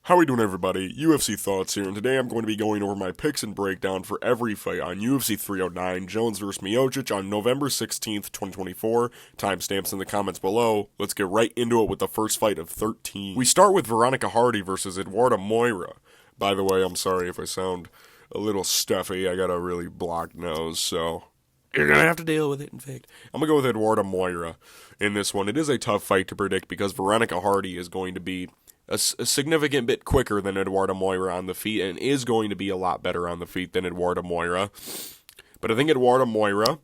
How we doing, everybody? UFC Thoughts here, and today I'm going to be going over my picks and breakdown for every fight on UFC 309, Jones vs. Miocic on November 16th, 2024. Timestamps in the comments below. Let's get right into it with the first fight of 13. We start with Veronica versus Eduarda Moura. By the way, I'm sorry if I sound a little stuffy. I got a really blocked nose, so you're going to have to deal with it, in fact. I'm going to go with Eduarda Moura in this one. It is a tough fight to predict because Veronica is going to be a significant bit quicker than Eduarda Moura on the feet and is going to be a lot better on the feet than Eduarda Moura. But I think Eduarda Moura,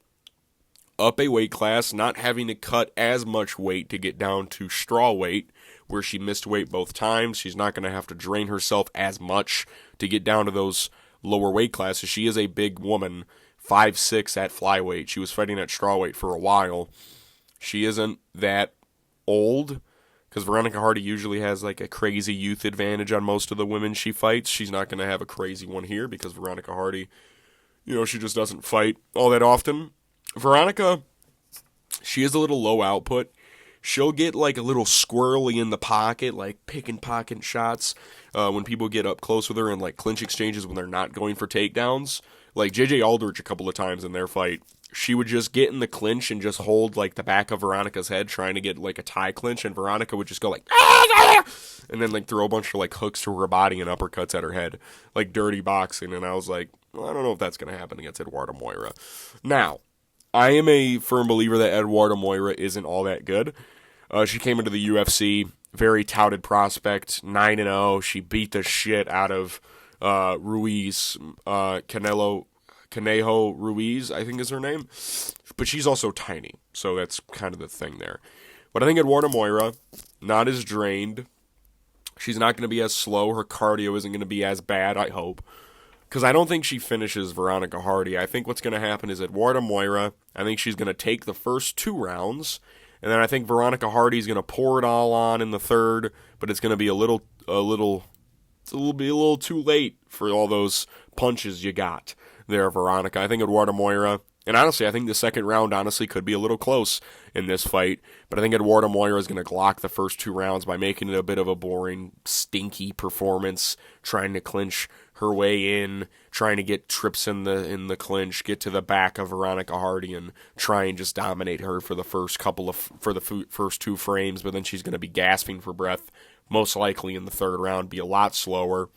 up a weight class, not having to cut as much weight to get down to straw weight, where she missed weight both times. She's not going to have to drain herself as much to get down to those lower weight classes. She is a big woman, 5'6" at flyweight. She was fighting at strawweight for a while. She isn't that old, because Veronica usually has like a crazy youth advantage on most of the women she fights. She's not going to have a crazy one here because Veronica she just doesn't fight all that often. Veronica, she is a little low output. She'll get like a little squirrely in the pocket, like picking pocket shots when people get up close with her, and like clinch exchanges when they're not going for takedowns. Like JJ Aldrich a couple of times in their fight, she would just get in the clinch and just hold like the back of Veronica's head trying to get like a tie clinch, and Veronica would just go like, and then like throw a bunch of like hooks to her body and uppercuts at her head, like dirty boxing. And I was like, well, I don't know if that's going to happen against Eduarda Moura. Now, I am a firm believer that Eduarda Moura isn't all that good. She came into the UFC, very touted prospect, 9-0. She beat the shit out of Ruiz, Canejo Ruiz, I think is her name. But she's also tiny, so that's kind of the thing there. But I think Eduarda Moura, not as drained. She's not going to be as slow. Her cardio isn't going to be as bad, I hope. Because I don't think she finishes Veronica. I think what's going to happen is Eduarda Moura, I think she's going to take the first 2 rounds, and then I think Veronica is going to pour it all on in the third, but it's going to be a little too late for all those punches you got there, Veronica. I think Eduarda Moura, and honestly, I think the second round could be a little close in this fight, but I think Eduarda Moura is going to glock the first 2 rounds by making it a bit of a boring, stinky performance, trying to clinch her way in, trying to get trips in the clinch, get to the back of Veronica and try and just dominate her for the first first 2 frames, but then she's going to be gasping for breath, most likely in the third round, be a lot slower.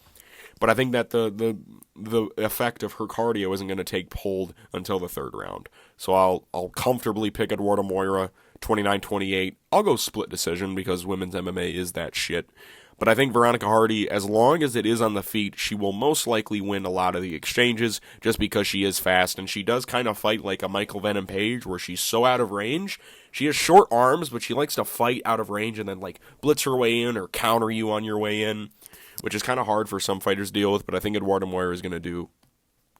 But I think that the effect of her cardio isn't going to take hold until the third round. So I'll comfortably pick Eduarda Moura 29-28. I'll go split decision because women's MMA is that shit. But I think Veronica as long as it is on the feet, she will most likely win a lot of the exchanges just because she is fast, and she does kind of fight like a Michael Venom Page where she's so out of range. She has short arms, but she likes to fight out of range and then like blitz her way in or counter you on your way in, which is kind of hard for some fighters to deal with, but I think Eduarda Moura is going to do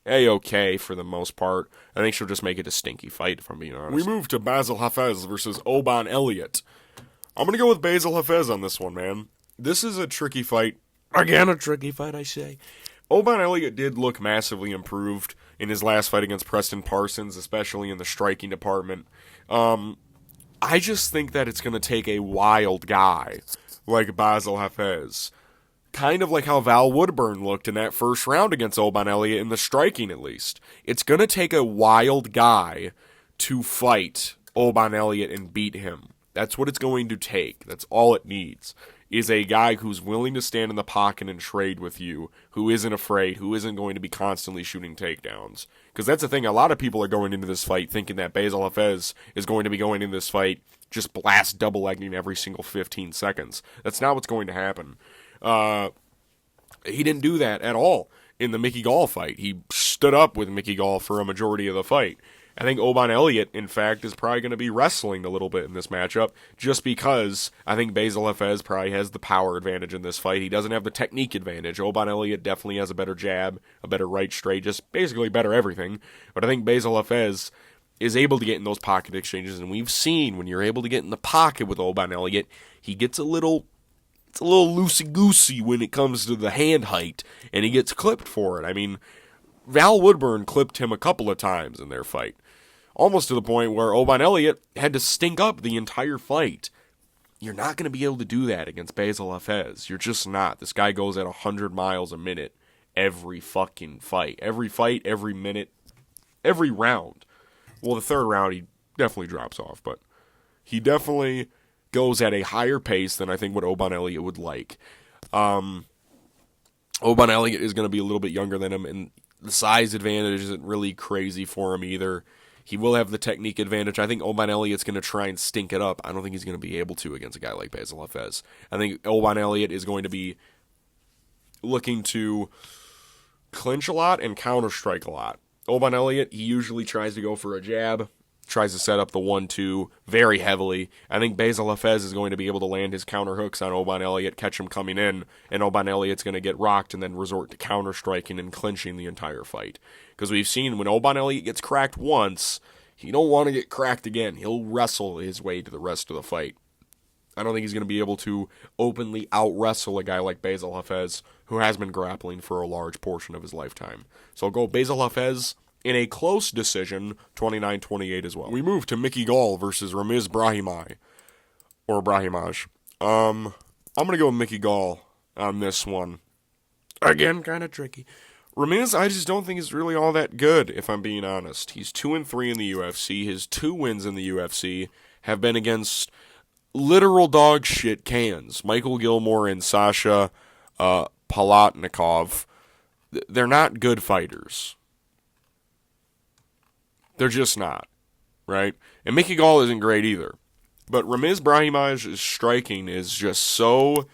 A-okay for the most part. I think she'll just make it a stinky fight, if I'm being honest. We move to Bassil Hafez versus Oban Elliott. I'm going to go with Bassil Hafez on this one, man. This is a tricky fight. Again, a tricky fight, I say. Oban Elliott did look massively improved in his last fight against Preston Parsons, especially in the striking department. I just think that it's going to take a wild guy like Bassil Hafez. Kind of like how Val Woodburn looked in that first round against Oban Elliott, in the striking at least. It's going to take a wild guy to fight Oban Elliott and beat him. That's what it's going to take. That's all it needs, is a guy who's willing to stand in the pocket and trade with you, who isn't afraid, who isn't going to be constantly shooting takedowns. Because that's the thing, a lot of people are going into this fight thinking that Bassil Hafez is going to be going into this fight just blast double-legging every single 15 seconds. That's not what's going to happen. He didn't do that at all in the Gall fight. He stood up with Gall for a majority of the fight. I think Oban Elliott, in fact, is probably going to be wrestling a little bit in this matchup, just because I think Bassil Hafez probably has the power advantage in this fight. He doesn't have the technique advantage. Oban Elliott definitely has a better jab, a better right straight, just basically better everything. But I think Bassil Hafez is able to get in those pocket exchanges, and we've seen when you're able to get in the pocket with Oban Elliott, he gets a little loosey-goosey when it comes to the hand height, and he gets clipped for it. I mean, Val Woodburn clipped him a couple of times in their fight, almost to the point where Oban Elliott had to stink up the entire fight. You're not going to be able to do that against Bassil Hafez. You're just not. This guy goes at 100 miles a minute every fucking fight. Every fight, every minute, every round. Well, the third round, he definitely drops off, but he definitely goes at a higher pace than I think what Oban Elliott would like. Oban Elliott is going to be a little bit younger than him, and the size advantage isn't really crazy for him either. He will have the technique advantage. I think Oban Elliott's going to try and stink it up. I don't think he's going to be able to against a guy like Bassil Hafez. I think Oban Elliott is going to be looking to clinch a lot and counter-strike a lot. Oban Elliott, he usually tries to go for a jab, tries to set up the 1-2 very heavily. I think Bassil Hafez is going to be able to land his counter hooks on Oban Elliott, catch him coming in, and Oban Elliott's going to get rocked and then resort to counter-striking and clinching the entire fight. Because we've seen when Oban Elliott gets cracked once, he don't want to get cracked again. He'll wrestle his way to the rest of the fight. I don't think he's going to be able to openly out-wrestle a guy like Bassil Hafez, who has been grappling for a large portion of his lifetime. So I'll go Bassil Hafez in a close decision, 29-28 as well. We move to McGhee Gall versus Ramiz Brahimaj. Or Brahimaj. I'm going to go with McGhee Gall on this one. Again, kind of tricky. Ramiz, I just don't think is really all that good, if I'm being honest. He's 2-3 in the UFC. His 2 wins in the UFC have been against literal dog shit cans. Michael Gilmore and Sasha Palatnikov. They're not good fighters. They're just not, right? And McGhee Gall isn't great either. But Ramiz Brahimaj's striking is just so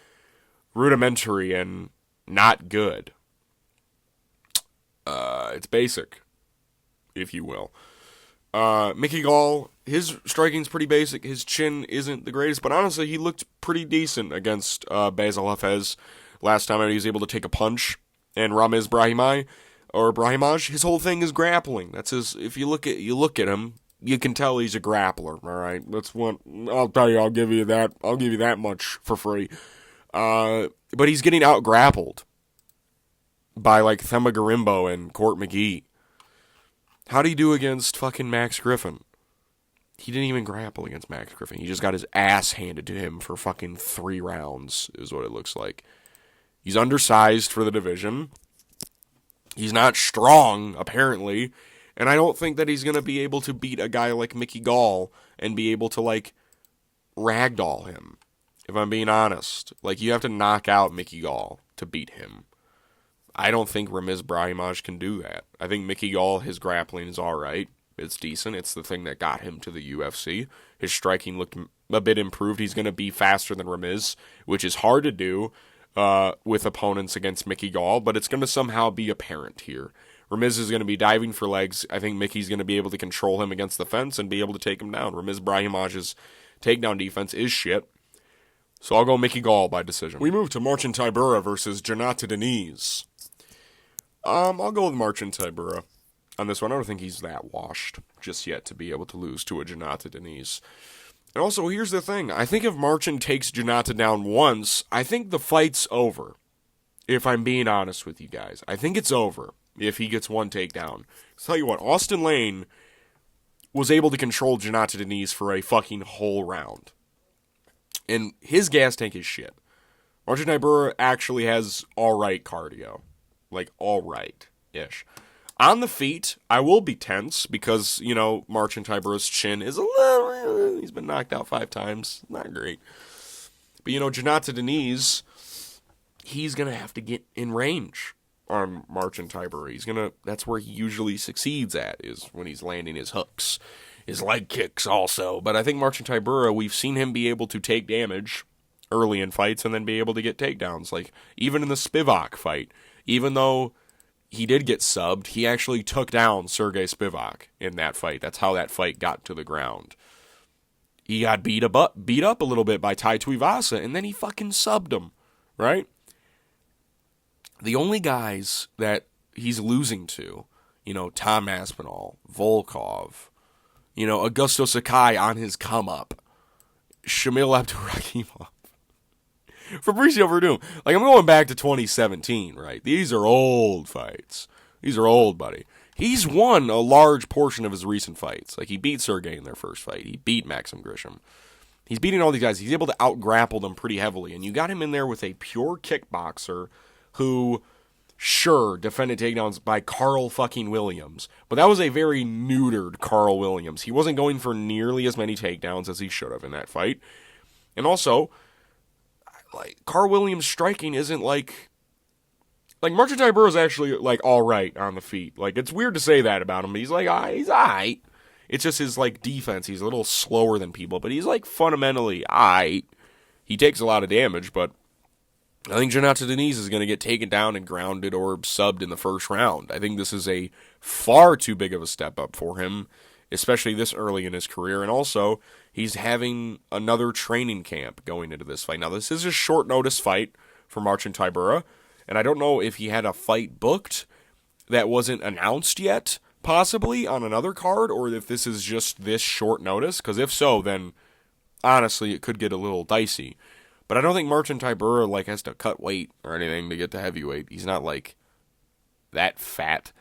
rudimentary and not good. It's basic, if you will. McGhee Gall, his striking's pretty basic. His chin isn't the greatest, but honestly, he looked pretty decent against Bassil Hafez last time he was able to take a punch. And Ramiz Brahimaj, his whole thing is grappling. That's his. If you look at him, you can tell he's a grappler. All right, that's one. I'll tell you. I'll give you that. I'll give you that much for free. But he's getting out grappled by like Thema Garimbo and Court McGhee. How'd he do against fucking Max Griffin? He didn't even grapple against Max Griffin. He just got his ass handed to him for fucking 3 rounds, is what it looks like. He's undersized for the division. He's not strong, apparently. And I don't think that he's going to be able to beat a guy like McGhee Gall and be able to, like, ragdoll him, if I'm being honest. Like, you have to knock out McGhee Gall to beat him. I don't think Ramiz Brahimaj can do that. I think McGhee Gall, his grappling is alright. It's decent. It's the thing that got him to the UFC. His striking looked a bit improved. He's going to be faster than Ramiz, which is hard to do with opponents against McGhee Gall, but it's going to somehow be apparent here. Ramiz is going to be diving for legs. I think Mickey's going to be able to control him against the fence and be able to take him down. Ramiz Brahimaj's takedown defense is shit. So I'll go McGhee Gall by decision. We move to Marcin Tybura versus Jhonata Diniz. I'll go with Marcin Tybura on this one. I don't think he's that washed just yet to be able to lose to a Jhonata Diniz. And also, here's the thing. I think if Marcin takes Jhonata down once, I think the fight's over. If I'm being honest with you guys. I think it's over if he gets one takedown. I'll tell you what, Austin Lane was able to control Jhonata Diniz for a fucking whole round. And his gas tank is shit. Marcin Tybura actually has alright cardio. Like, alright-ish. On the feet, I will be tense because, you know, Marcin Tybura's chin is a little... He's been knocked out 5 times. Not great. But, you know, Jhonata Diniz, he's going to have to get in range on Marcin Tybura. That's where he usually succeeds at, is when he's landing his hooks. His leg kicks also. But I think Marcin Tybura, we've seen him be able to take damage early in fights and then be able to get takedowns. Like, even in the Spivak fight, even though he did get subbed, he actually took down Sergey Spivak in that fight. That's how that fight got to the ground. He got beat up a little bit by Tai Tuivasa, and then he fucking subbed him, right? The only guys that he's losing to, you know, Tom Aspinall, Volkov, you know, Augusto Sakai on his come-up, Shamil Abdurakhimov, Fabricio Verdum. Like, I'm going back to 2017, right? These are old fights. These are old, buddy. He's won a large portion of his recent fights. Like, he beat Sergey in their first fight. He beat Maxim Grisham. He's beating all these guys. He's able to out-grapple them pretty heavily. And you got him in there with a pure kickboxer who, sure, defended takedowns by Carl fucking Williams. But that was a very neutered Carl Williams. He wasn't going for nearly as many takedowns as he should have in that fight. And also, like, Carl Williams' striking isn't like Marcin Tybura is actually, like, all right on the feet. Like, it's weird to say that about him, but he's like, he's all right. It's just his, like, defense. He's a little slower than people, but he's, like, fundamentally all right. He takes a lot of damage, but I think Jhonata Diniz is going to get taken down and grounded or subbed in the first round. I think this is a far too big of a step up for him, especially this early in his career. And also, he's having another training camp going into this fight. Now, this is a short notice fight for Marcin Tybura, and I don't know if he had a fight booked that wasn't announced yet, possibly on another card, or if this is just this short notice, because if so, then honestly, it could get a little dicey. But I don't think Marcin Tybura, like, has to cut weight or anything to get to heavyweight. He's not, like, that fat.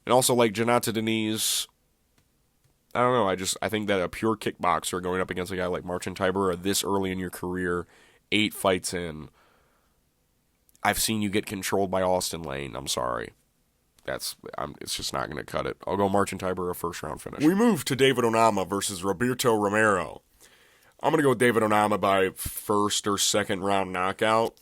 And also, like, Jhonata Diniz, I don't know, I think that a pure kickboxer going up against a guy like Marcin Tybura this early in your career, 8 fights in, I've seen you get controlled by Austin Lane. I'm sorry. It's just not going to cut it. I'll go Marcin Tybura first round finish. We move to David Onama versus Roberto Romero. I'm going to go with David Onama by first or second round knockout.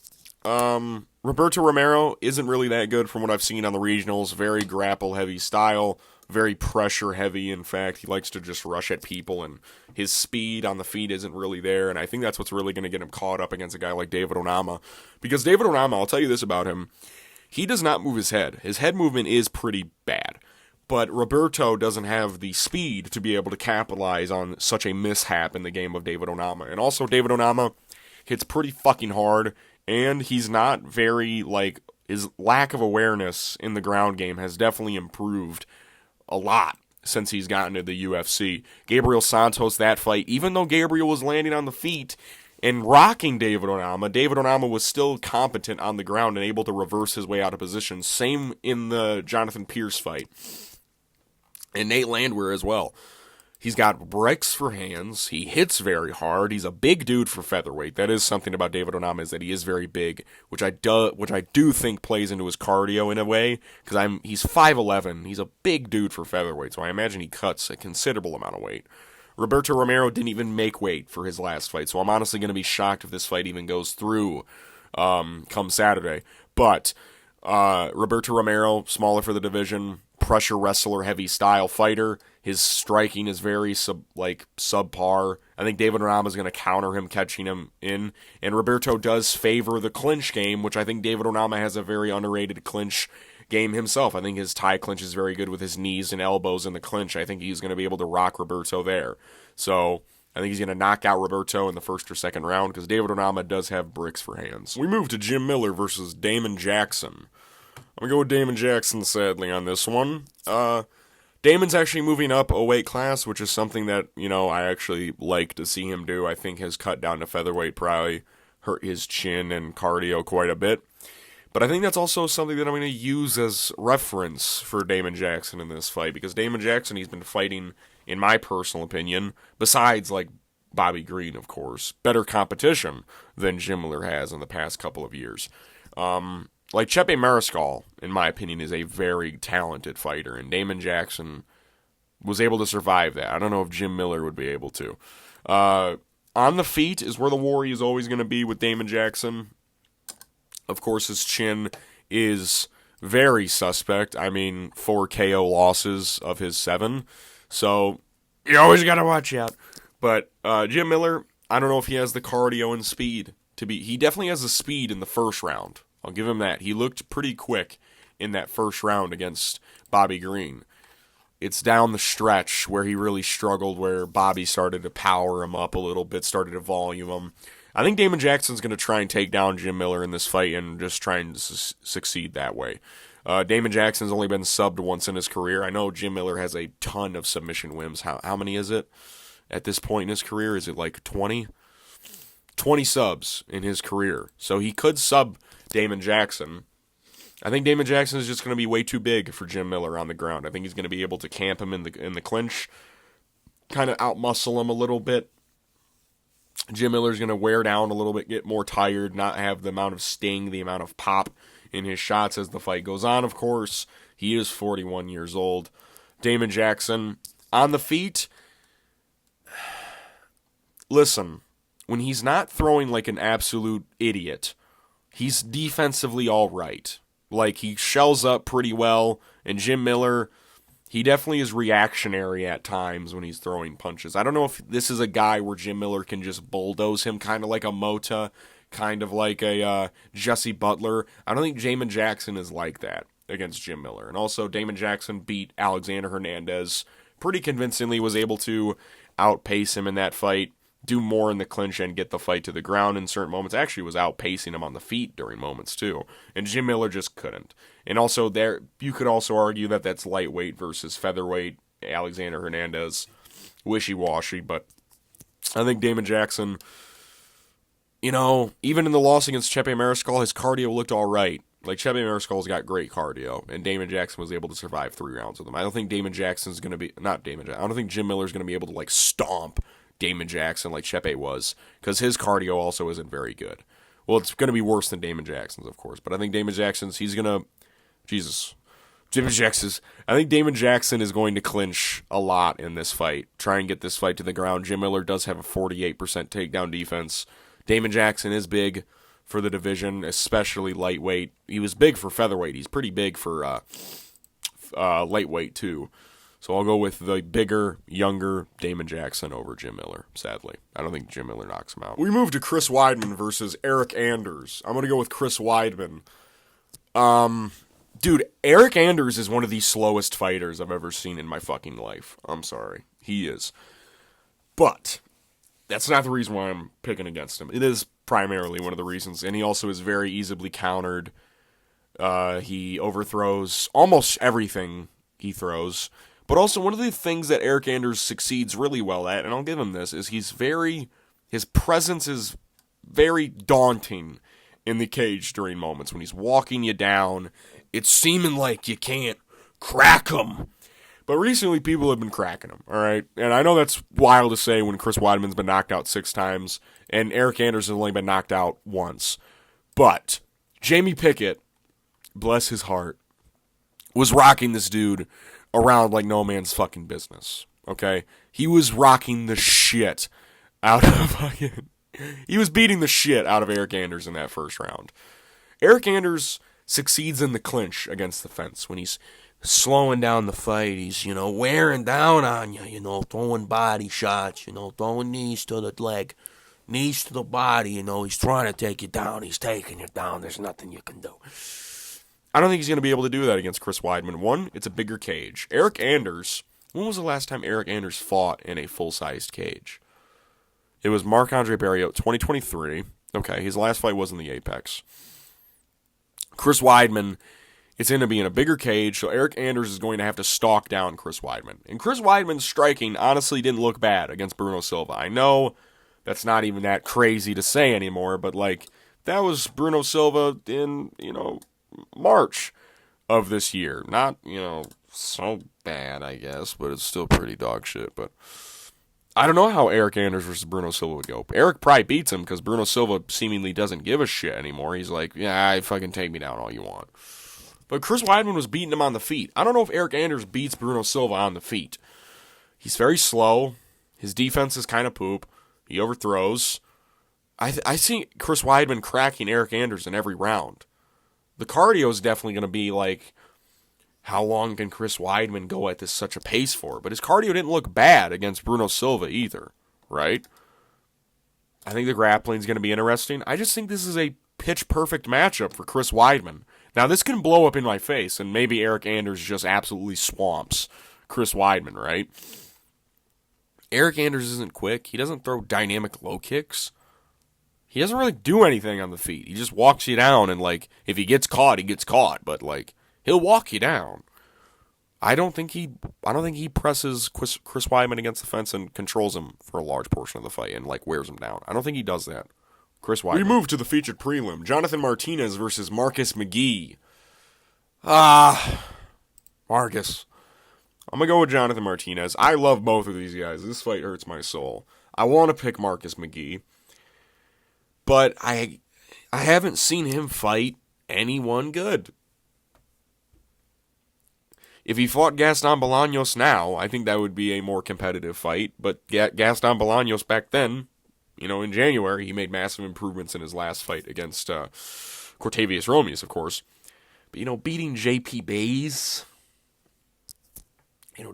Roberto Romero isn't really that good from what I've seen on the regionals. Very grapple-heavy style, very pressure-heavy. In fact, he likes to just rush at people, and his speed on the feet isn't really there, and I think that's what's really going to get him caught up against a guy like David Onama. Because David Onama, I'll tell you this about him, he does not move his head. His head movement is pretty bad. But Roberto doesn't have the speed to be able to capitalize on such a mishap in the game of David Onama. And also, David Onama hits pretty fucking hard, and he's not very, like, his lack of awareness in the ground game has definitely improved a lot since he's gotten to the UFC. Gabriel Santos, that fight, even though Gabriel was landing on the feet and rocking David Onama was still competent on the ground and able to reverse his way out of position. Same in the Jonathan Pierce fight. And Nate Landwehr as well. He's got bricks for hands. He hits very hard. He's a big dude for featherweight. That is something about David Onama, is that he is very big, which I do think plays into his cardio in a way, because he's 5'11". He's a big dude for featherweight, so I imagine he cuts a considerable amount of weight. Roberto Romero didn't even make weight for his last fight, so I'm honestly going to be shocked if this fight even goes through come Saturday. But Roberto Romero, smaller for the division, pressure wrestler, heavy style fighter. His striking is very subpar. I think David Onama is going to counter him, catching him in. And Roberto does favor the clinch game, which I think David Onama has a very underrated clinch game himself. I think his tie clinch is very good with his knees and elbows in the clinch. I think he's going to be able to rock Roberto there. So I think he's going to knock out Roberto in the first or second round, because David Onama does have bricks for hands. We move to Jim Miller versus Damon Jackson. I'm going to go with Damon Jackson, sadly, on this one. Damon's actually moving up a weight class, which is something that, I actually like to see him do. I think his cut down to featherweight probably hurt his chin and cardio quite a bit. But I think that's also something that I'm going to use as reference for Damon Jackson in this fight, because Damon Jackson, he's been fighting, in my personal opinion, besides, like, Bobby Green, of course, better competition than Jim Miller has in the past couple of years. Like, Chepe Mariscal, in my opinion, is a very talented fighter, and Damon Jackson was able to survive that. I don't know if Jim Miller would be able to. On the feet is where the worry is always going to be with Damon Jackson. Of course, his chin is very suspect. 4 KO losses of his 7. So, you always got to watch out. But Jim Miller, I don't know if he has the cardio and speed to be. He definitely has the speed in the first round. I'll give him that. He looked pretty quick in that first round against Bobby Green. It's down the stretch where he really struggled, where Bobby started to power him up a little bit, started to volume him. I think Damon Jackson's going to try and take down Jim Miller in this fight and just try and succeed that way. Damon Jackson's only been subbed once in his career. I know Jim Miller has a ton of submission wins. How many is it at this point in his career? Is it like 20? 20 subs in his career. So he could sub Damon Jackson. I think Damon Jackson is just going to be way too big for Jim Miller on the ground. I think he's going to be able to camp him in the clinch, kind of outmuscle him a little bit, Jim Miller's going to wear down a little bit, get more tired, not have the amount of sting, the amount of pop in his shots as the fight goes on, of course. He is 41 years old. Damon Jackson, on the feet, listen, when he's not throwing like an absolute idiot, he's defensively all right. Like, he shells up pretty well, and Jim Miller, he definitely is reactionary at times when he's throwing punches. I don't know if this is a guy where Jim Miller can just bulldoze him, kind of like a Mota, kind of like a Jesse Butler. I don't think Damon Jackson is like that against Jim Miller. And also, Damon Jackson beat Alexander Hernandez pretty convincingly, was able to outpace him in that fight, do more in the clinch and get the fight to the ground in certain moments. Actually was outpacing him on the feet during moments too. And Jim Miller just couldn't. And also there, you could also argue that that's lightweight versus featherweight. Alexander Hernandez, wishy-washy, but I think Damon Jackson, you know, even in the loss against Chepe Mariscal, his cardio looked all right. Like, Chepe Mariscal's got great cardio, and Damon Jackson was able to survive 3 rounds with him. I don't think Damon Jackson's going to be, I don't think Jim Miller's going to be able to, like, stomp Damon Jackson like Chepe was, because his cardio also isn't very good. Well, it's going to be worse than Damon Jackson's, of course, but I think Damon Jackson's, he's going to, I think Damon Jackson is going to clinch a lot in this fight, try and get this fight to the ground. Jim Miller does have a 48% takedown defense. Damon Jackson is big for the division, especially lightweight. He was big for featherweight. He's pretty big for lightweight, too. So I'll go with the bigger, younger Damon Jackson over Jim Miller, sadly. I don't think Jim Miller knocks him out. We move to Chris Weidman versus Eryk Anders. I'm going to go with Chris Weidman. Dude, Eryk Anders is one of the slowest fighters I've ever seen in my fucking life. I'm sorry. He is. But that's not the reason why I'm picking against him. It is primarily one of the reasons, and he also is very easily countered. He overthrows almost everything he throws. But also, one of the things that Eryk Anders succeeds really well at, and I'll give him this, is his presence is very daunting in the cage during moments. When he's walking you down, it's seeming like you can't crack him. But recently, people have been cracking him, all right? And I know that's wild to say when Chris Weidman's been knocked out 6 times, and Eryk Anders has only been knocked out once. But Jamie Pickett, bless his heart, was rocking this dude around like no man's fucking business, okay? He was rocking the shit out of fucking... He was beating the shit out of Eryk Anders in that first round. Eryk Anders succeeds in the clinch against the fence when he's slowing down the fight. He's, wearing down on you, throwing body shots, throwing knees to the leg, knees to the body, he's trying to take you down. He's taking you down. There's nothing you can do. I don't think he's going to be able to do that against Chris Weidman. One, it's a bigger cage. Eryk Anders, when was the last time Eryk Anders fought in a full-sized cage? It was Marc-Andre Barriault, 2023. Okay, his last fight was in the Apex. Chris Weidman, it's going to be in a bigger cage, so Eryk Anders is going to have to stalk down Chris Weidman. And Chris Weidman's striking honestly didn't look bad against Bruno Silva. I know that's not even that crazy to say anymore, but that was Bruno Silva in, March of this year. Not, so bad, I guess, but it's still pretty dog shit. But I don't know how Eryk Anders versus Bruno Silva would go. Eryk probably beats him because Bruno Silva seemingly doesn't give a shit anymore. He's like, yeah, fucking take me down all you want. But Chris Weidman was beating him on the feet. I don't know if Eryk Anders beats Bruno Silva on the feet. He's very slow. His defense is kind of poop. He overthrows. I see Chris Weidman cracking Eryk Anders in every round. The cardio is definitely going to be like, how long can Chris Weidman go at this such a pace for? But his cardio didn't look bad against Bruno Silva either, right? I think the grappling is going to be interesting. I just think this is a pitch-perfect matchup for Chris Weidman. Now, this can blow up in my face, and maybe Eryk Anders just absolutely swamps Chris Weidman, right? Eryk Anders isn't quick. He doesn't throw dynamic low kicks. He doesn't really do anything on the feet. He just walks you down, and, if he gets caught, he gets caught. But, he'll walk you down. I don't think he presses Chris Weidman against the fence and controls him for a large portion of the fight and, wears him down. I don't think he does that. Chris Weidman. We move to the featured prelim. Jonathan Martinez versus Marcus McGhee. Marcus. I'm going to go with Jonathan Martinez. I love both of these guys. This fight hurts my soul. I want to pick Marcus McGhee, but I haven't seen him fight anyone good. If he fought Gaston Bolaños now, I think that would be a more competitive fight. But Gaston Bolaños back then, in January, he made massive improvements in his last fight against Cortavius Ramiz, of course. But, beating J.P. Bays,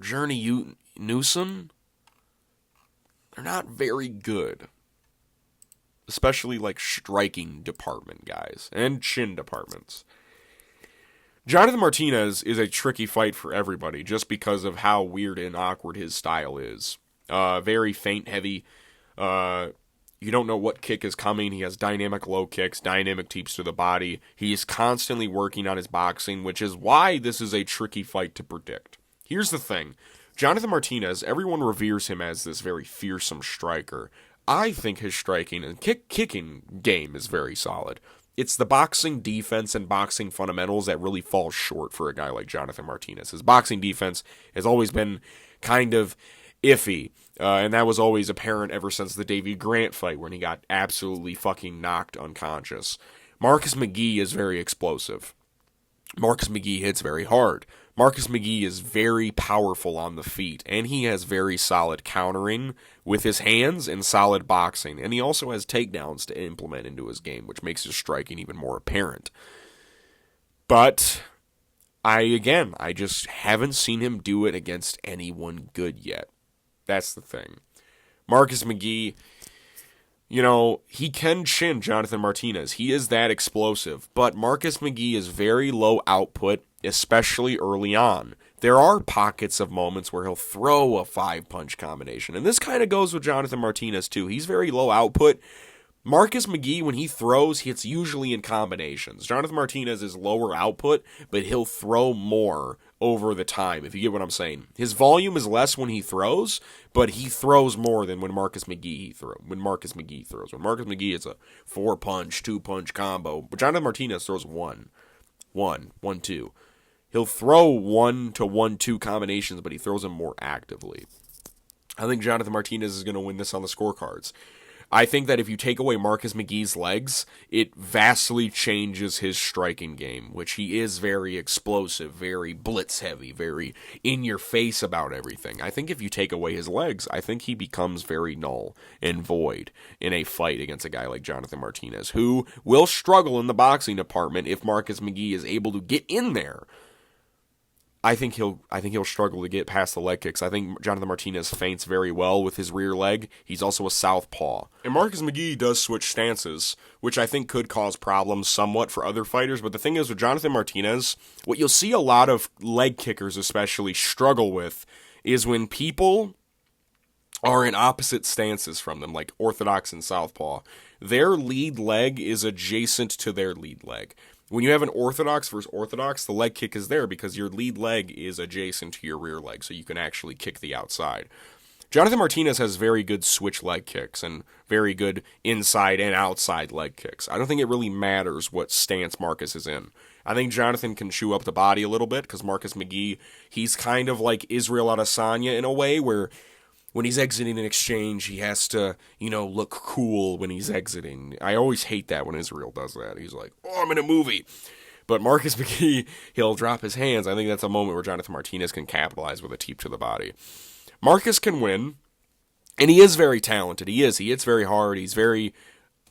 Journey Newsom, they're not very good. Especially, striking department guys and chin departments. Jonathan Martinez is a tricky fight for everybody just because of how weird and awkward his style is. Very feint heavy. You don't know what kick is coming. He has dynamic low kicks, dynamic teeps to the body. He is constantly working on his boxing, which is why this is a tricky fight to predict. Here's the thing. Jonathan Martinez, everyone reveres him as this very fearsome striker. I think his striking and kicking game is very solid. It's the boxing defense and boxing fundamentals that really fall short for a guy like Jonathan Martinez. His boxing defense has always been kind of iffy, and that was always apparent ever since the Davey Grant fight when he got absolutely fucking knocked unconscious. Marcus McGhee is very explosive. Marcus McGhee hits very hard. Marcus McGhee is very powerful on the feet, and he has very solid countering with his hands and solid boxing, and he also has takedowns to implement into his game, which makes his striking even more apparent. But, I just haven't seen him do it against anyone good yet. That's the thing. Marcus McGhee, he can chin Jonathan Martinez. He is that explosive, but Marcus McGhee is very low output, especially early on. There are pockets of moments where he'll throw a 5-punch combination, and this kind of goes with Jonathan Martinez too. He's very low output. Marcus McGhee, when he throws, it's usually in combinations. Jonathan Martinez is lower output, but he'll throw more over the time, if you get what I'm saying. His volume is less when he throws, but he throws more than when Marcus McGhee throws. When Marcus McGhee is a 4-punch, 2-punch combo, but Jonathan Martinez throws 1, 2. He'll throw 1 to 1-2 combinations, but he throws them more actively. I think Jonathan Martinez is going to win this on the scorecards. I think that if you take away Marcus McGhee's legs, it vastly changes his striking game, which he is very explosive, very blitz-heavy, very in-your-face about everything. I think if you take away his legs, I think he becomes very null and void in a fight against a guy like Jonathan Martinez, who will struggle in the boxing department if Marcus McGhee is able to get in there. I think he'll struggle to get past the leg kicks. I think Jonathan Martinez feints very well with his rear leg. He's also a southpaw. And Marcus McGhee does switch stances, which I think could cause problems somewhat for other fighters. But the thing is, with Jonathan Martinez, what you'll see a lot of leg kickers especially struggle with is when people are in opposite stances from them, like orthodox and southpaw. Their lead leg is adjacent to their lead leg. When you have an orthodox versus orthodox, the leg kick is there because your lead leg is adjacent to your rear leg, so you can actually kick the outside. Jonathan Martinez has very good switch leg kicks and very good inside and outside leg kicks. I don't think it really matters what stance Marcus is in. I think Jonathan can chew up the body a little bit because Marcus McGhee, he's kind of like Israel Adesanya in a way where when he's exiting an exchange, he has to, look cool when he's exiting. I always hate that when Israel does that. He's like, oh, I'm in a movie. But Marcus McGhee, he'll drop his hands. I think that's a moment where Jonathan Martinez can capitalize with a teep to the body. Marcus can win, and he is very talented. He is. He hits very hard. He's very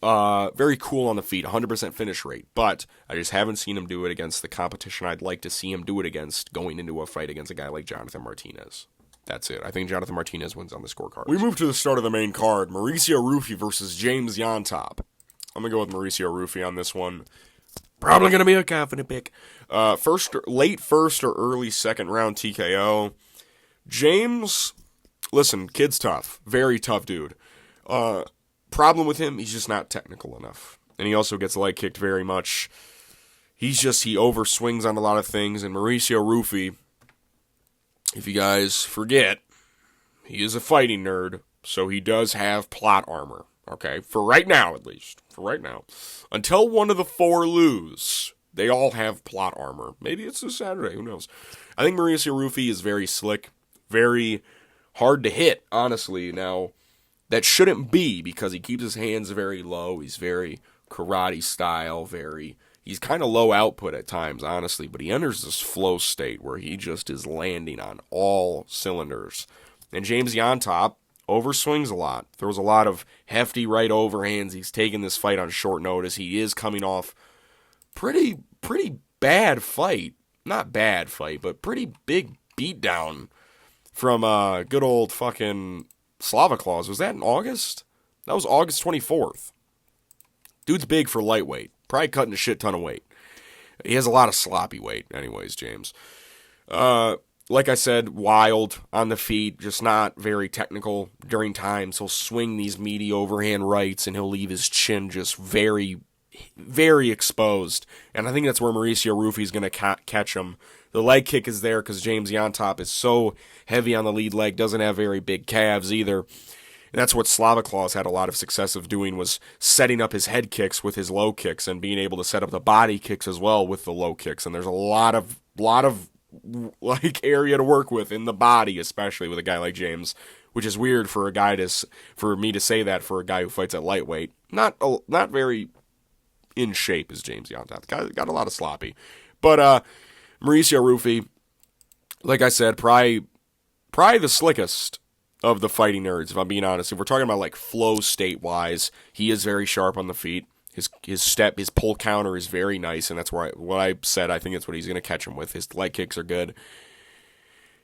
cool on the feet, 100% finish rate. But I just haven't seen him do it against the competition I'd like to see him do it against going into a fight against a guy like Jonathan Martinez. That's it. I think Jonathan Martinez wins on the scorecard. We move to the start of the main card. Mauricio Ruffy versus James Llontop. I'm going to go with Mauricio Ruffy on this one. Probably going to be a confident pick. Late first or early second round TKO. James, listen, kid's tough. Very tough dude. Problem with him, he's just not technical enough. And he also gets leg kicked very much. He overswings on a lot of things. And Mauricio Ruffy, if you guys forget, he is a fighting nerd, so he does have plot armor, okay? For right now, at least. For right now. Until one of the 4 lose, they all have plot armor. Maybe it's this Saturday, who knows? I think Mauricio Ruffy is very slick, very hard to hit, honestly. Now, that shouldn't be, because he keeps his hands very low. He's very karate style, he's kind of low output at times, honestly, but he enters this flow state where he just is landing on all cylinders. And James Llontop overswings a lot, throws a lot of hefty right overhands. He's taking this fight on short notice. He is coming off pretty bad fight. Not bad fight, but pretty big beatdown from good old fucking Slava Claus. Was that in August? That was August 24th. Dude's big for lightweight. Probably cutting a shit ton of weight. He has a lot of sloppy weight anyways, James. Like I said, wild on the feet, just not very technical during times. He'll swing these meaty overhand rights, and he'll leave his chin just very, very exposed. And I think that's where Mauricio Ruffy is going to catch him. The leg kick is there because James Llontop is so heavy on the lead leg, doesn't have very big calves either. And that's what Slava Claus had a lot of success of doing, was setting up his head kicks with his low kicks and being able to set up the body kicks as well with the low kicks. And there's a lot of like area to work with in the body, especially with a guy like James, which is weird for me to say that for a guy who fights at lightweight. Not very in shape as James Llontop. The guy got a lot of sloppy. But Mauricio Ruffy, like I said, probably the slickest of the fighting nerds, if I'm being honest. If we're talking about like flow state wise, he is very sharp on the feet. His pull counter is very nice, and that's what I said. I think that's what he's going to catch him with. His leg kicks are good.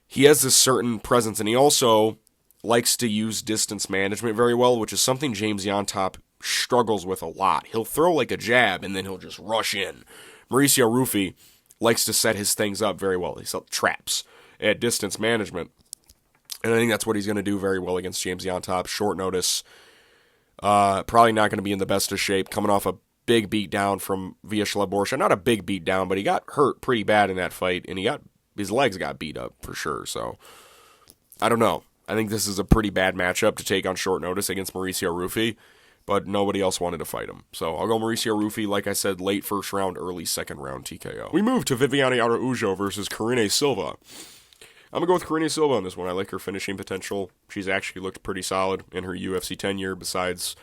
He has this certain presence, and he also likes to use distance management very well, which is something James Llontop struggles with a lot. He'll throw like a jab, and then he'll just rush in. Mauricio Ruffy likes to set his things up very well. He sets traps at distance management. And I think that's what he's going to do very well against James Llontop. Short notice. Probably not going to be in the best of shape. Coming off a big beat down from Viviane. Not a big beat down, but he got hurt pretty bad in that fight. And his legs got beat up for sure. So, I don't know. I think this is a pretty bad matchup to take on short notice against Mauricio Ruffy. But nobody else wanted to fight him. So I'll go Mauricio Ruffy, like I said, late first round, early second round TKO. We move to Viviane Araujo versus Karine Silva. I'm going to go with Karine Silva on this one. I like her finishing potential. She's actually looked pretty solid in her UFC tenure, besides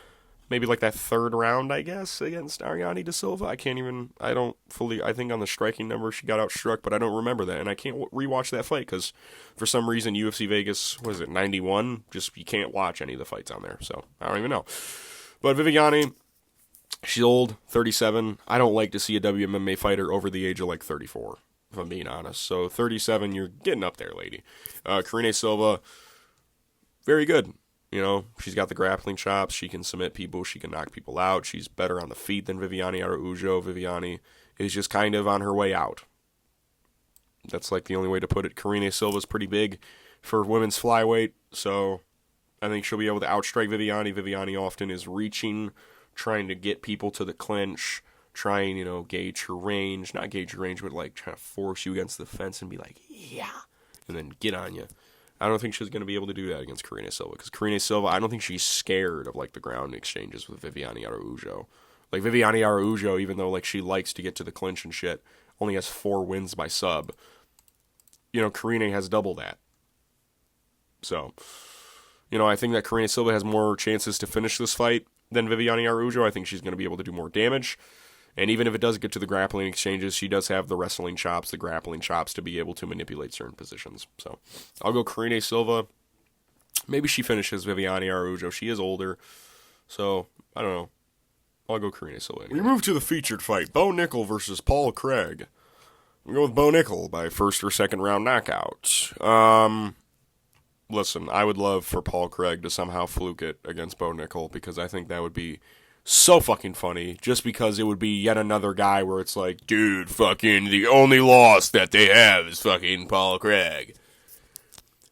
maybe like that third round, I guess, against Ariane de Silva. I think on the striking number she got outstruck, but I don't remember that. And I can't rewatch that fight because for some reason UFC Vegas, 91? You can't watch any of the fights on there. So I don't even know. But Viviane, she's old, 37. I don't like to see a WMMA fighter over the age of like 34. If I'm being honest. So 37, you're getting up there, lady. Karine Silva, very good. You know, she's got the grappling chops. She can submit people. She can knock people out. She's better on the feet than Viviane Araujo. Viviane is just kind of on her way out. That's like the only way to put it. Karine Silva's pretty big for women's flyweight, so I think she'll be able to outstrike Viviane. Viviane often is reaching, trying to get people to the clinch, trying, gauge her range. Not gauge your range, but like trying to force you against the fence and be like, yeah, and then get on you. I don't think she's going to be able to do that against Karine Silva, because Karine Silva, I don't think she's scared of like the ground exchanges with Viviane Araujo. Like Viviane Araujo, even though like she likes to get to the clinch and shit, only has 4 wins by sub. Karine has double that. So, I think that Karine Silva has more chances to finish this fight than Viviane Araujo. I think she's going to be able to do more damage. And even if it does get to the grappling exchanges, she does have the wrestling chops, the grappling chops to be able to manipulate certain positions. So I'll go Karine Silva. Maybe she finishes Viviane Araujo. She is older. So, I don't know. I'll go Karine Silva. Anyway. We move to the featured fight. Bo Nickal versus Paul Craig. We go with Bo Nickal by first or second round knockout. Listen, I would love for Paul Craig to somehow fluke it against Bo Nickal, because I think that would be so fucking funny, just because it would be yet another guy where it's like, dude, fucking the only loss that they have is fucking Paul Craig.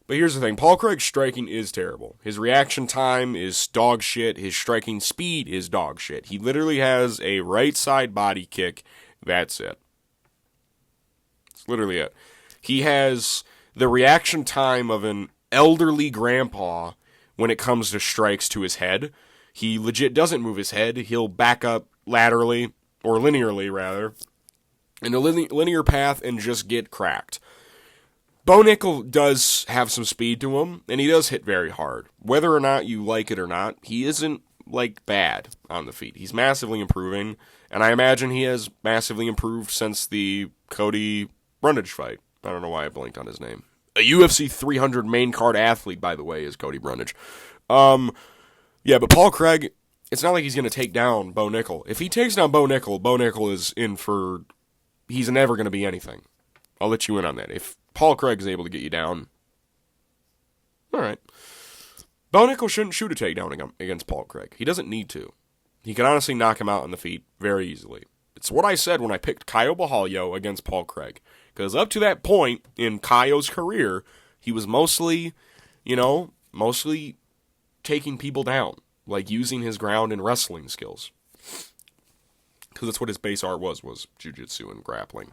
But here's the thing, Paul Craig's striking is terrible. His reaction time is dog shit. His striking speed is dog shit. He literally has a right side body kick. That's it. It's literally it. He has the reaction time of an elderly grandpa when it comes to strikes to his head. He legit doesn't move his head. He'll back up laterally, or linearly rather, in a linear path and just get cracked. Bo Nickal does have some speed to him, and he does hit very hard. Whether or not you like it or not, he isn't, bad on the feet. He's massively improving, and I imagine he has massively improved since the Cody Brundage fight. I don't know why I blanked on his name. A UFC 300 main card athlete, by the way, is Cody Brundage. Yeah, but Paul Craig, it's not like he's going to take down Bo Nickal. If he takes down Bo Nickal is in for... He's never going to be anything. I'll let you in on that. If Paul Craig is able to get you down, all right. Bo Nickal shouldn't shoot a takedown against Paul Craig. He doesn't need to. He can honestly knock him out on the feet very easily. It's what I said when I picked Caio Borralho against Paul Craig. Because up to that point in Caio's career, he was mostly taking people down. Using his ground and wrestling skills. Because that's what his base art was jiu-jitsu and grappling.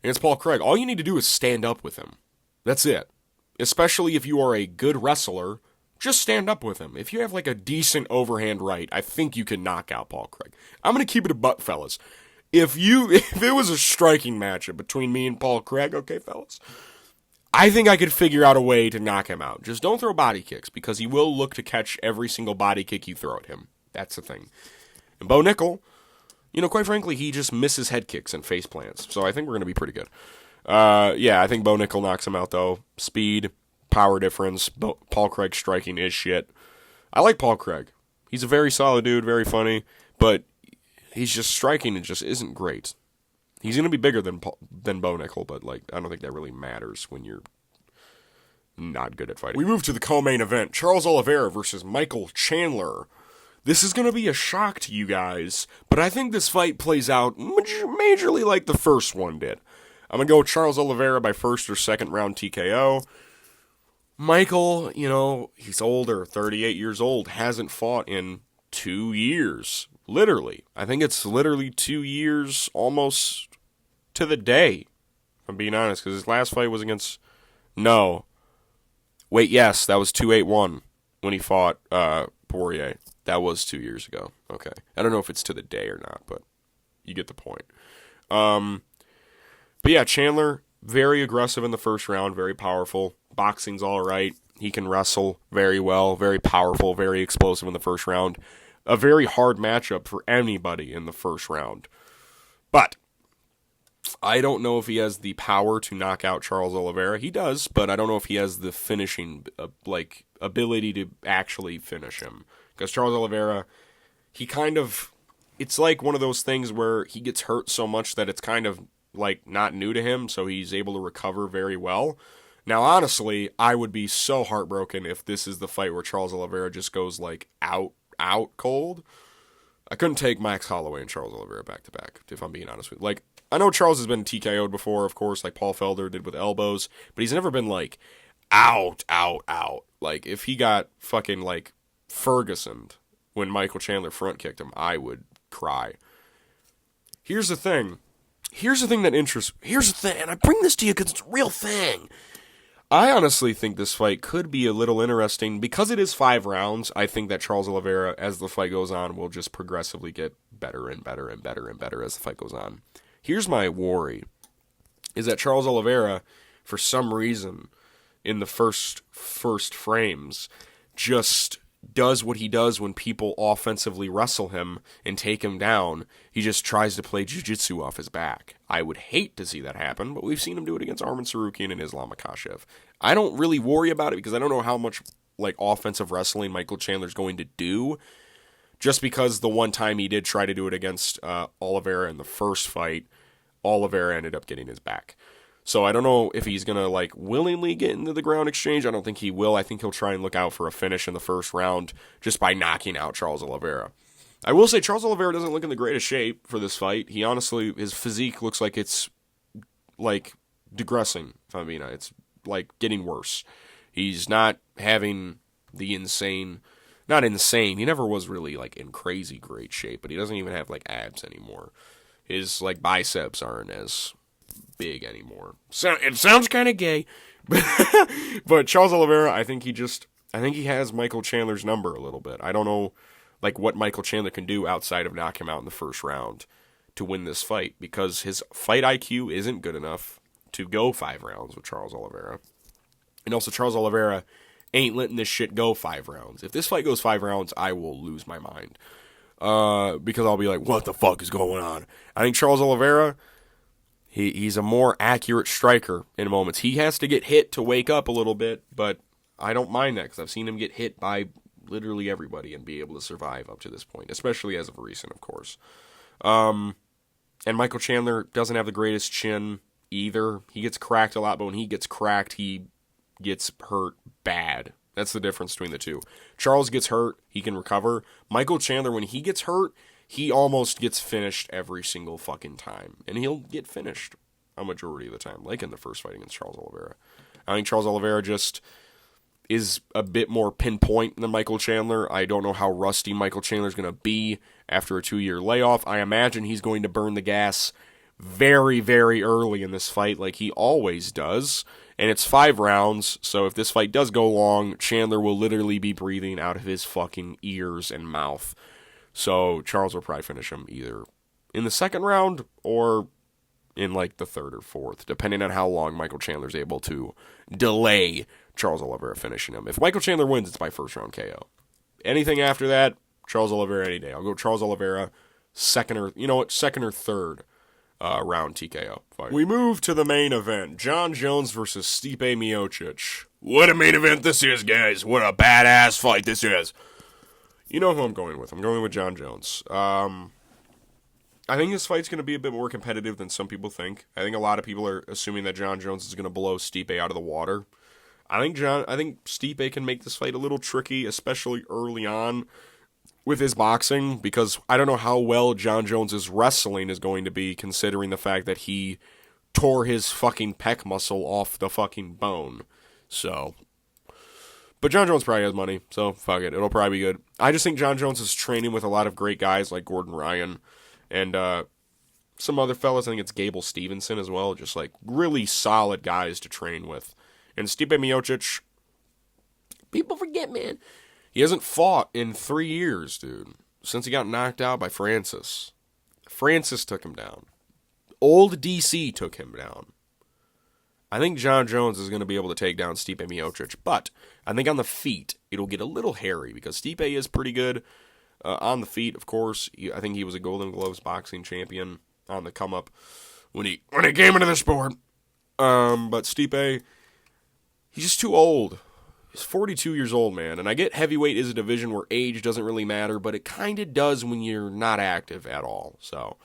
Against Paul Craig, all you need to do is stand up with him. That's it. Especially if you are a good wrestler, just stand up with him. If you have a decent overhand right, I think you can knock out Paul Craig. I'm going to keep it a buck, fellas. If it was a striking matchup between me and Paul Craig, okay, fellas, I think I could figure out a way to knock him out. Just don't throw body kicks, because he will look to catch every single body kick you throw at him. That's the thing. And Bo Nickal, quite frankly, he just misses head kicks and face plants. So I think we're going to be pretty good. Yeah, I think Bo Nickal knocks him out, though. Speed, power difference, Paul Craig striking is shit. I like Paul Craig. He's a very solid dude, very funny, but he's just striking and just isn't great. He's going to be bigger than Bo Nickal, but I don't think that really matters when you're not good at fighting. We move to the co-main event, Charles Oliveira versus Michael Chandler. This is going to be a shock to you guys, but I think this fight plays out majorly like the first one did. I'm going to go with Charles Oliveira by first or second round TKO. Michael, he's older, 38 years old, hasn't fought in 2 years. Literally. I think it's literally 2 years almost to the day, if I'm being honest, because his last fight was against... No. Wait, yes, that was 281 when he fought Poirier. That was 2 years ago. Okay. I don't know if it's to the day or not, but you get the point. But yeah, Chandler, very aggressive in the first round, very powerful. Boxing's all right. He can wrestle very well, very powerful, very explosive in the first round. A very hard matchup for anybody in the first round. But I don't know if he has the power to knock out Charles Oliveira. He does, but I don't know if he has the finishing, ability to actually finish him. Because Charles Oliveira, it's like one of those things where he gets hurt so much that it's kind of not new to him, so he's able to recover very well. Now, honestly, I would be so heartbroken if this is the fight where Charles Oliveira just goes out cold. I couldn't take Max Holloway and Charles Oliveira back to back, if I'm being honest with you. I know Charles has been TKO'd before, of course, like Paul Felder did with elbows, but he's never been out. If he got fucking Ferguson when Michael Chandler front kicked him, I would cry. Here's the thing, and I bring this to you because it's a real thing. I honestly think this fight could be a little interesting. Because it is 5 rounds, I think that Charles Oliveira, as the fight goes on, will just progressively get better and better and better and better as the fight goes on. Here's my worry, is that Charles Oliveira, for some reason, in the first frames, just does what he does when people offensively wrestle him and take him down. He just tries to play jiu-jitsu off his back. I would hate to see that happen, but we've seen him do it against Arman Tsarukyan and Islam Makhachev. I don't really worry about it because I don't know how much offensive wrestling Michael Chandler's going to do, just because the one time he did try to do it against Oliveira in the first fight, Oliveira ended up getting his back. So I don't know if he's going to willingly get into the ground exchange. I don't think he will. I think he'll try and look out for a finish in the first round just by knocking out Charles Oliveira. I will say Charles Oliveira doesn't look in the greatest shape for this fight. He honestly, his physique looks like it's digressing, if I'm being honest. It's getting worse. He's not having the not insane. He never was really in crazy great shape, but he doesn't even have abs anymore. His biceps aren't as big anymore. So it sounds kind of gay, but Charles Oliveira, I think he has Michael Chandler's number a little bit. I don't know what Michael Chandler can do outside of knock him out in the first round to win this fight, because his fight IQ isn't good enough to go 5 rounds with Charles Oliveira. And also, Charles Oliveira ain't letting this shit go 5 rounds. If this fight goes 5 rounds, I will lose my mind. Because I'll be like, what the fuck is going on? I think Charles Oliveira, he's a more accurate striker in moments. He has to get hit to wake up a little bit, but I don't mind that because I've seen him get hit by literally everybody and be able to survive up to this point, especially as of recent, of course. And Michael Chandler doesn't have the greatest chin either. He gets cracked a lot, but when he gets cracked, he gets hurt bad. That's the difference between the two. Charles gets hurt, he can recover. Michael Chandler, when he gets hurt, he almost gets finished every single fucking time. And he'll get finished a majority of the time, like in the first fight against Charles Oliveira. I think Charles Oliveira just is a bit more pinpoint than Michael Chandler. I don't know how rusty Michael Chandler's going to be after a 2-year layoff. I imagine he's going to burn the gas very, very early in this fight like he always does. And it's 5 rounds, so if this fight does go long, Chandler will literally be breathing out of his fucking ears and mouth. So Charles will probably finish him either in the second round or in like the third or fourth, depending on how long Michael Chandler's able to delay Charles Oliveira finishing him. If Michael Chandler wins, it's by first round KO. Anything after that, Charles Oliveira any day. I'll go Charles Oliveira second or third round TKO fight. We move to the main event. Jon Jones versus Stipe Miocic. What a main event this is, guys. What a badass fight this is. You know who I'm going with. I'm going with Jon Jones. I think this fight's going to be a bit more competitive than some people think. I think a lot of people are assuming that Jon Jones is going to blow Stipe out of the water. I think Stipe can make this fight a little tricky, especially early on with his boxing, because I don't know how well Jon Jones' wrestling is going to be, considering the fact that he tore his fucking pec muscle off the fucking bone. So, but Jon Jones probably has money, so fuck it. It'll probably be good. I just think Jon Jones is training with a lot of great guys like Gordon Ryan and some other fellas. I think it's Gable Stevenson as well. Just like really solid guys to train with. And Stipe Miocic, people forget, man. He hasn't fought in 3 years, dude. Since he got knocked out by Francis. Francis took him down. Old DC took him down. I think Jon Jones is going to be able to take down Stipe Miocic. But I think on the feet, it'll get a little hairy. Because Stipe is pretty good on the feet, of course. I think he was a Golden Gloves boxing champion on the come-up when he came into the sport. But Stipe, he's just too old. He's 42 years old, man, and I get heavyweight is a division where age doesn't really matter, but it kind of does when you're not active at all. So,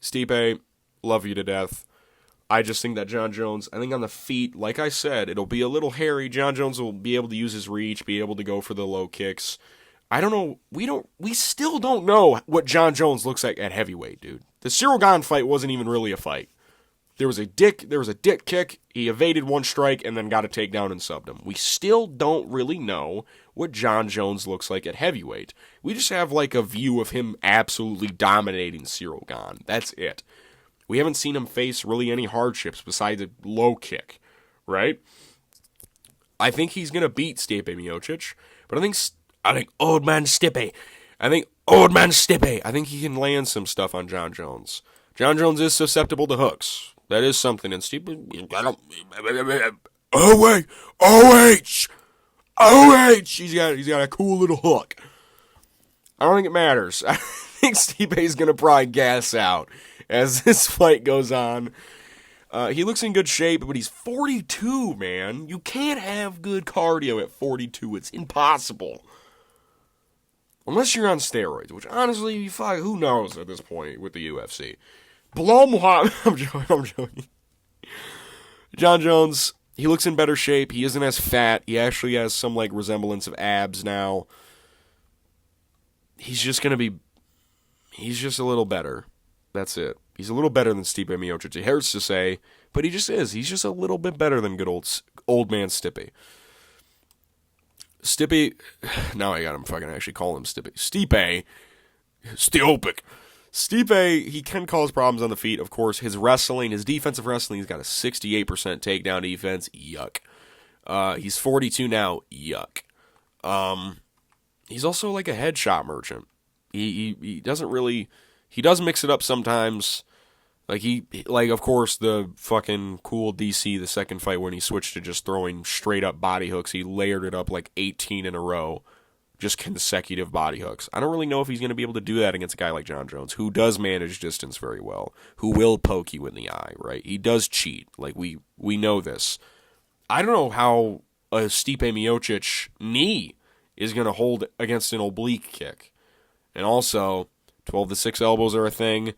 Stipe, love you to death. I just think that Jon Jones, I think on the feet, like I said, it'll be a little hairy. Jon Jones will be able to use his reach, be able to go for the low kicks. I don't know. We still don't know what Jon Jones looks like at heavyweight, dude. The Cyril Gane fight wasn't even really a fight. There was a dick kick, he evaded one strike, and then got a takedown and subbed him. We still don't really know what Jon Jones looks like at heavyweight. We just have like a view of him absolutely dominating Cyril Gane. That's it. We haven't seen him face really any hardships besides a low kick, right? I think he's going to beat Stipe Miocic, but I think old man Stipe, I think he can land some stuff on Jon Jones. Jon Jones is susceptible to hooks. That is something. And Steve, He's got a cool little hook. I don't think it matters. I think Stipe's gonna probably gas out as this fight goes on. He looks in good shape, but he's 42, man. You can't have good cardio at 42. It's impossible. Unless you're on steroids, which honestly, who knows at this point with the UFC. Bilal Muhammad, I'm joking. Jon Jones, he looks in better shape. He isn't as fat. He actually has some like resemblance of abs now. He's just a little better. That's it. He's a little better than Stipe Miocic. It hurts to say, but he just is. He's just a little bit better than good old man Stipe. Stipe, now I got him fucking actually call him Stipe. Stipe, he can cause problems on the feet, of course. His defensive wrestling, he's got a 68% takedown defense. Yuck. He's 42 now. Yuck. He's also like a headshot merchant. He doesn't really, he does mix it up sometimes. Of course, the fucking cool DC, the second fight when he switched to just throwing straight up body hooks, he layered it up like 18 in a row, just consecutive body hooks. I don't really know if he's going to be able to do that against a guy like Jon Jones, who does manage distance very well, who will poke you in the eye, right? He does cheat. Like, we know this. I don't know how a Stipe Miocic knee is going to hold against an oblique kick. And also, 12-6 elbows are a thing.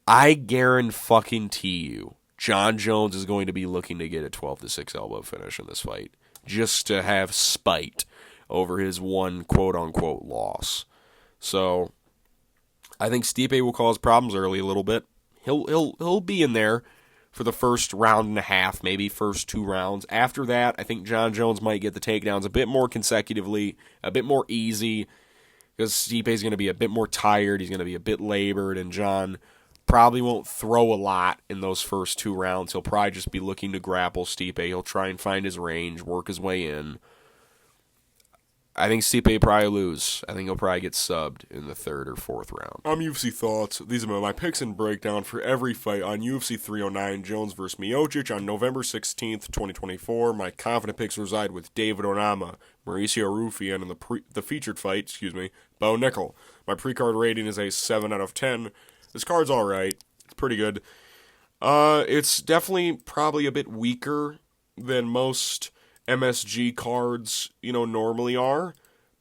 I guarantee you, Jon Jones is going to be looking to get a 12-6 elbow finish in this fight, just to have spite over his one quote-unquote loss. So, I think Stipe will cause problems early a little bit. He'll be in there for the first round and a half, maybe first 2 rounds. After that, I think Jon Jones might get the takedowns a bit more consecutively, a bit more easy, because Stipe's going to be a bit more tired, he's going to be a bit labored, and Jon probably won't throw a lot in those first 2 rounds. He'll probably just be looking to grapple Stipe. He'll try and find his range, work his way in. I think Stipe will probably lose. I think he'll probably get subbed in the 3rd or 4th round. I'm UFC Thoughts. These are my picks and breakdown for every fight on UFC 309, Jones vs. Miocic on November 16th, 2024. My confident picks reside with David Onama, Mauricio Ruffy, and in the featured fight, Bo Nickal. My pre-card rating is a 7 out of 10. This card's alright. It's pretty good. It's definitely probably a bit weaker than most MSG cards, normally are.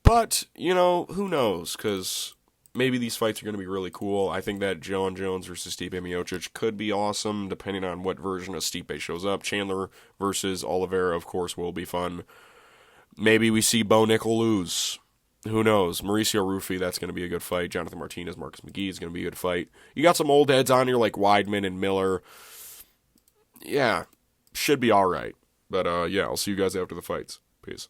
But, who knows? Because maybe these fights are going to be really cool. I think that Jon Jones versus Stipe Miocic could be awesome, depending on what version of Stipe shows up. Chandler versus Oliveira, of course, will be fun. Maybe we see Bo Nickal lose. Who knows? Mauricio Ruffy, that's going to be a good fight. Jonathan Martinez, Marcus McGhee is going to be a good fight. You got some old heads on here like Weidman and Miller. Yeah, should be all right. But, I'll see you guys after the fights. Peace.